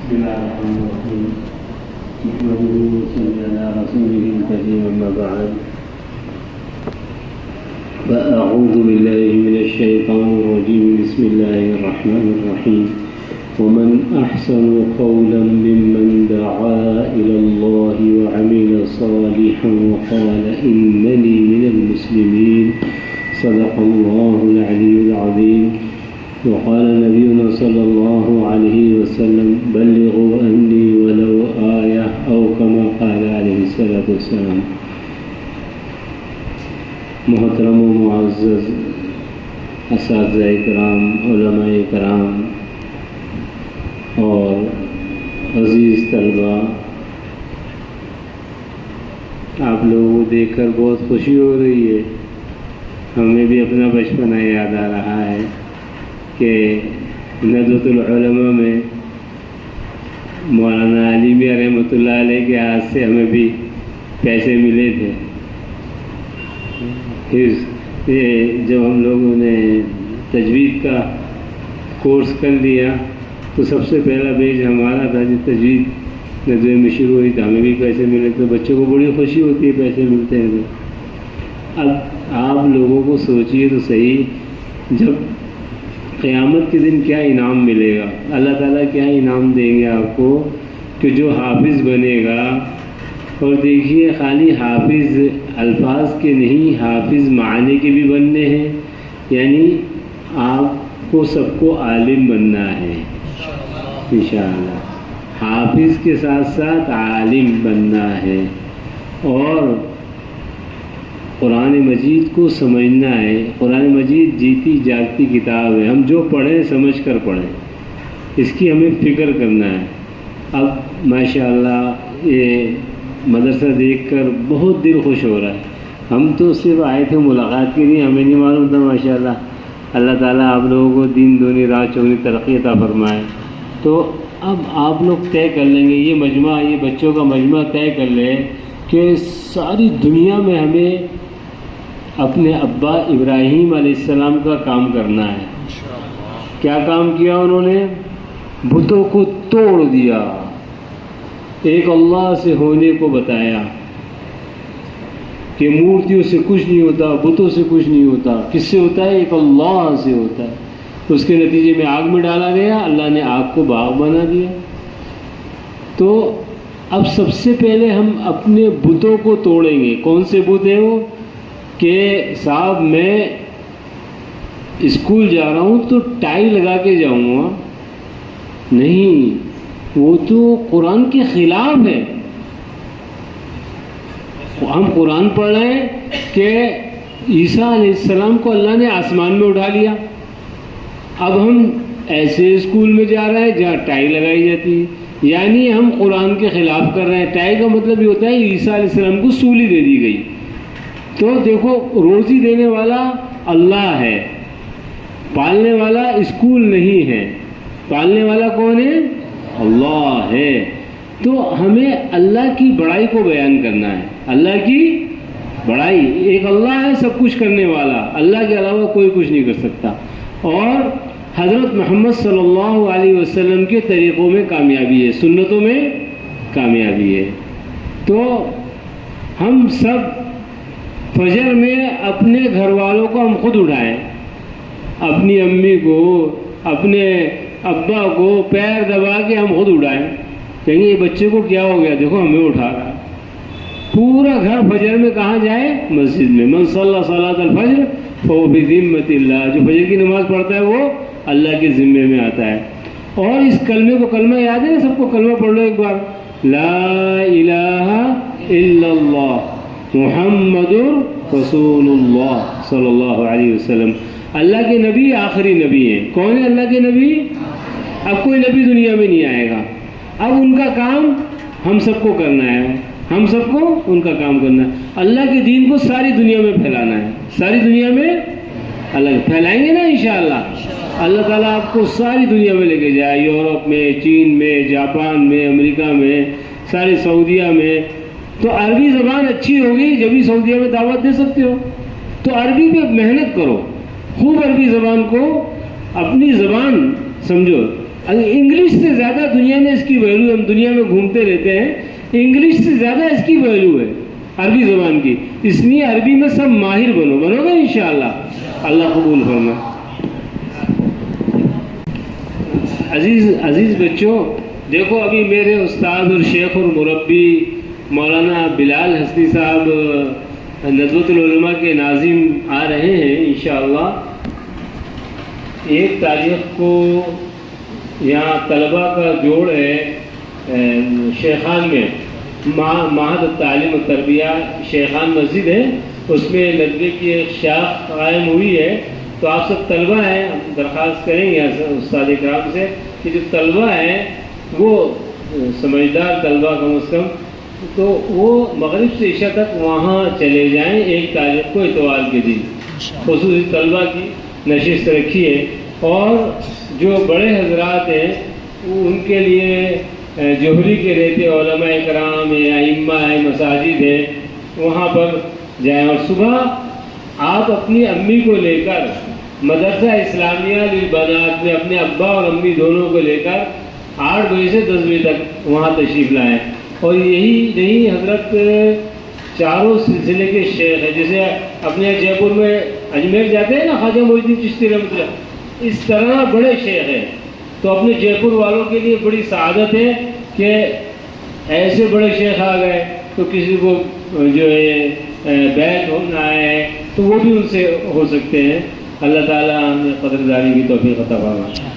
بسم الله الرحمن الرحيم نحمده ونصلي على رسوله الكريم أما بعد فأعوذ بالله من الشيطان الرجيم بسم الله الرحمن الرحيم ومن أحسن قولا ممن دعا إلى الله وعمل صالحا وقال إنني من المسلمين صدق الله العلي العظيم وقال نبينا صلى الله عليه وسلم بلغوا عني ولو آية أو كما قال عليه الصلاة والسلام. محترم و معزز اساتذہ کرام، علماء کرام اور عزیز طلباء، آپ لوگوں کو دیکھ کر بہت خوشی ہو رہی ہے. ہمیں بھی اپنا بچپنا یاد آ رہا ہے کہ ندوۃ العلماء میں مولانا علی میاں رحمۃ اللہ علیہ کے ہاتھ سے ہمیں بھی پیسے ملے تھے. پھر جب ہم لوگوں نے تجوید کا کورس کر لیا تو سب سے پہلا بیچ ہمارا تھا جو تجوید ندوے میں شروع ہوئی تو ہمیں بھی پیسے ملے. تو بچوں کو بڑی خوشی ہوتی ہے پیسے ملتے ہیں. تو اب آپ لوگوں کو سوچیے تو صحیح، جب قیامت کے دن کیا انعام ملے گا، اللہ تعالیٰ کیا انعام دیں گے آپ کو کہ جو حافظ بنے گا. اور دیکھیے خالی حافظ الفاظ کے نہیں، حافظ معنی کے بھی بننے ہیں. یعنی آپ کو سب کو عالم بننا ہے انشاءاللہ. حافظ کے ساتھ ساتھ عالم بننا ہے اور قرآن مجید کو سمجھنا ہے. قرآن مجید جیتی جاگتی کتاب ہے. ہم جو پڑھیں سمجھ کر پڑھیں، اس کی ہمیں فکر کرنا ہے. اب ماشاءاللہ یہ مدرسہ دیکھ کر بہت دل خوش ہو رہا ہے. ہم تو صرف آئے تھے ملاقات کے لیے، ہمیں نہیں معلوم تھا. ماشاءاللہ اللہ تعالیٰ آپ لوگوں کو دین دونی رات چوگنی ترقی عطا فرمائے. تو اب آپ لوگ طے کر لیں گے، یہ مجمع، یہ بچوں کا مجمع طے کر لیں کہ ساری دنیا میں ہمیں اپنے ابا ابراہیم علیہ السلام کا کام کرنا ہے. کیا کام کیا انہوں نے؟ بتوں کو توڑ دیا، ایک اللہ سے ہونے کو بتایا کہ مورتیوں سے کچھ نہیں ہوتا، بتوں سے کچھ نہیں ہوتا. کس سے ہوتا ہے؟ ایک اللہ سے ہوتا ہے. اس کے نتیجے میں آگ میں ڈالا گیا، اللہ نے آگ کو باغ بنا دیا. تو اب سب سے پہلے ہم اپنے بتوں کو توڑیں گے. کون سے بت ہیں وہ؟ کہ صاحب میں اسکول جا رہا ہوں تو ٹائی لگا کے جاؤں گا. نہیں، وہ تو قرآن کے خلاف ہے. ہم قرآن پڑھ رہے ہیں کہ عیسیٰ علیہ السلام کو اللہ نے آسمان میں اٹھا لیا. اب ہم ایسے اسکول میں جا رہے ہیں جہاں ٹائی لگائی جاتی ہے. یعنی ہم قرآن کے خلاف کر رہے ہیں. ٹائی کا مطلب یہ ہوتا ہے عیسیٰ علیہ السلام کو سولی دے دی گئی. تو دیکھو، روزی دینے والا اللہ ہے، پالنے والا اسکول نہیں ہے. پالنے والا کون ہے؟ اللہ ہے. تو ہمیں اللہ کی بڑائی کو بیان کرنا ہے. اللہ کی بڑائی، ایک اللہ ہے سب کچھ کرنے والا، اللہ کے علاوہ کوئی کچھ نہیں کر سکتا. اور حضرت محمد صلی اللہ علیہ وسلم کے طریقوں میں کامیابی ہے، سنتوں میں کامیابی ہے. تو ہم سب فجر میں اپنے گھر والوں کو ہم خود اٹھائیں، اپنی امی کو، اپنے ابا کو پیر دبا کے ہم خود اٹھائیں. کہیں گے یہ بچے کو کیا ہو گیا، دیکھو ہمیں اٹھا رہا. پورا گھر فجر میں کہاں جائے؟ مسجد میں. من صلی صلاۃ الفجر فهو بذمۃ اللہ. جو فجر کی نماز پڑھتا ہے وہ اللہ کے ذمے میں آتا ہے. اور اس کلمے کو، کلمہ یاد ہے نا سب کو؟ کلمہ پڑھ لو ایک بار، لا الہ الا اللہ محمد رسول اللہ صلی اللہ علیہ وسلم. اللہ کے نبی آخری نبی ہیں. کون ہے اللہ کے نبی؟ اب کوئی نبی دنیا میں نہیں آئے گا. اب ان کا کام ہم سب کو کرنا ہے، ہم سب کو ان کا کام کرنا ہے. اللہ کے دین کو ساری دنیا میں پھیلانا ہے. ساری دنیا میں اللہ پھیلائیں گے نا انشاءاللہ. اللہ تعالیٰ آپ کو ساری دنیا میں لے کے جائے، یورپ میں، چین میں، جاپان میں، امریکہ میں، ساری سعودیہ میں. تو عربی زبان اچھی ہوگی جبھی سعودیہ میں دعوت دے سکتے ہو. تو عربی پہ محنت کرو، خوب عربی زبان کو اپنی زبان سمجھو. انگلش سے زیادہ دنیا میں اس کی ویلیو، ہم دنیا میں گھومتے رہتے ہیں، انگلش سے زیادہ اس کی ویلیو ہے عربی زبان کی، اس لیے عربی میں سب ماہر بنو گے انشاءاللہ، اللہ قبول فرمائے۔ عزیز بچوں، دیکھو ابھی میرے استاد اور شیخ اور مربی مولانا بلال حسنی صاحب ندوۃ العلماء کے ناظم آ رہے ہیں انشاءاللہ۔ 1 تاریخ کو یہاں طلباء کا جوڑ ہے شیخان میں، معہد التعلیم والتربیہ شیخان مسجد ہے، اس میں ندوے کی ایک شاخ قائم ہوئی ہے، تو آپ سب طلباء ہیں، درخواست کریں گے استاد کرام سے کہ جو طلباء ہیں وہ سمجھدار طلباء کم از کم، تو وہ مغرب سے عشاء تک وہاں چلے جائیں 1 تاریخ کو اتوار کے دن، خصوصی طلباء کی نشست رکھی ہے۔ اور جو بڑے حضرات ہیں ان کے لیے جوہری کے رہتے علماء کرام یا ائمہ ہے، مساجد ہے، وہاں پر جائیں، اور صبح آپ اپنی امی کو لے کر مدرسہ اسلامیہ للبنات میں اپنے ابا اور امی دونوں کو لے کر 8 بجے سے 10 بجے تک وہاں تشریف لائیں۔ اور یہی نہیں، حضرت چاروں سلسلے کے شیخ ہیں، جیسے اپنے جے پور میں اجمیر جاتے ہیں نا خواجہ معین الدین چشتی رحمۃ اللہ، اس طرح بڑے شیخ ہیں۔ تو اپنے جے پور والوں کے لیے بڑی سعادت ہے کہ ایسے بڑے شیخ آ گئے، تو کسی کو جو ہے بیعت ہونا ہے تو وہ بھی ان سے ہو سکتے ہیں۔ اللہ تعالیٰ ہمیں قدردانی کی توفیق عطا فرمائے۔